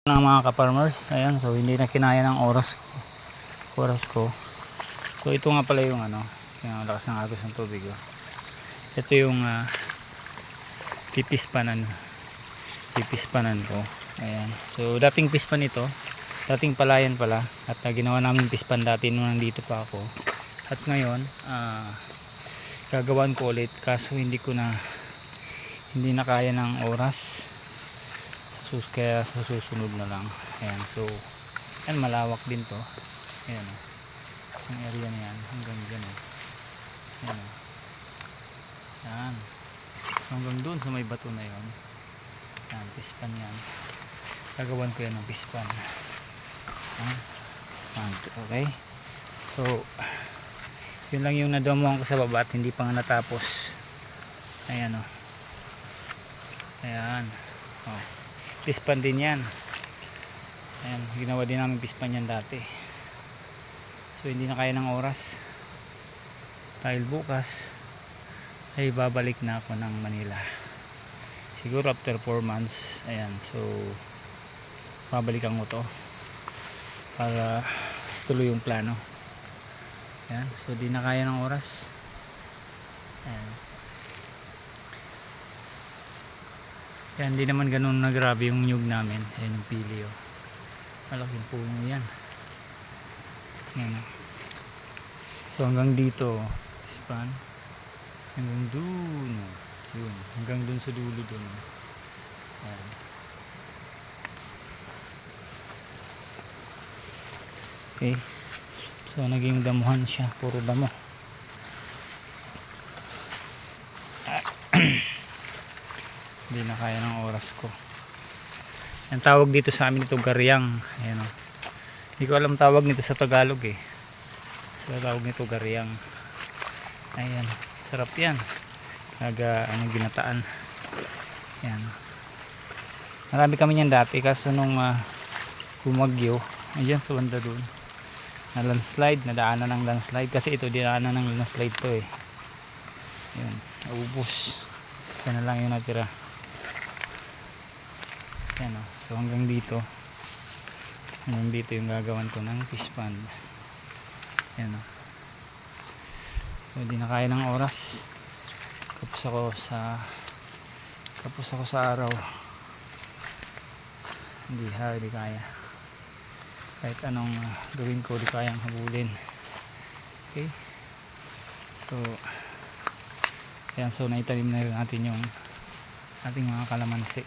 ng mga ka-farmers. Ayan, so hindi na kinaya ng oras ko. So ito nga pala yung yung lakas ng agos ng tubig. Ito yung pipispanan ko. Ayan, so dating pispan ito, dating palayan pala, at ginawa namin pispan dati nung nandito pa ako. At ngayon gagawin ko ulit, kaso hindi na kaya ng oras. Kaya sa susunod na lang. Ayan, so yan, malawak din to. Ayan, yung area na yan hanggang dyan. Ayan, yan, hanggang doon sa may bato na yon. Yan, pispan yan. Gagawan ko yan ng pispan. Okay, so yun lang yung nadamuhan ko sa baba at hindi pa nga natapos. Ayan, ayan, pispan din yan. Ayan, ginawa din namin pispan yan dati. So hindi na kaya ng oras, dahil bukas ay babalik na ako ng Manila, siguro after 4 months. Ayan, so babalikan ko to para tuloy yung plano. Ayan, so di na kaya ng oras. Ayan. Kaya hindi naman ganun na grabe yung nyug namin. Ayan yung pili, malaking puno yan. Ayan. So hanggang dito pispan, hanggang dun yun, hanggang dun sa dulo dun. Ayan. Okay, so naging damuhan siya, puro damo. Hindi na kaya ng oras ko. Ang tawag dito sa amin ito garyang. Ayan, hindi ko alam tawag nito sa Tagalog so tawag nito garyang. Ayan, sarap yan, ginataan. Ayan, marami kami yan dati, kaso nung bumagyo, ayan sa banda dun, na landslide, nadaanan ng landslide, kasi ito dinaanan ng landslide to ayan, naubos. Yan na lang yung natira. Ayan, so hanggang dito yung gagawan ko ng fish pond. Ayan, so di na kaya ng oras. Kapos ako sa araw. Hindi kaya, kahit anong gawin ko di kayang habulin. Okay, so ayan, so naitanim na rin natin yung ating mga kalamansi.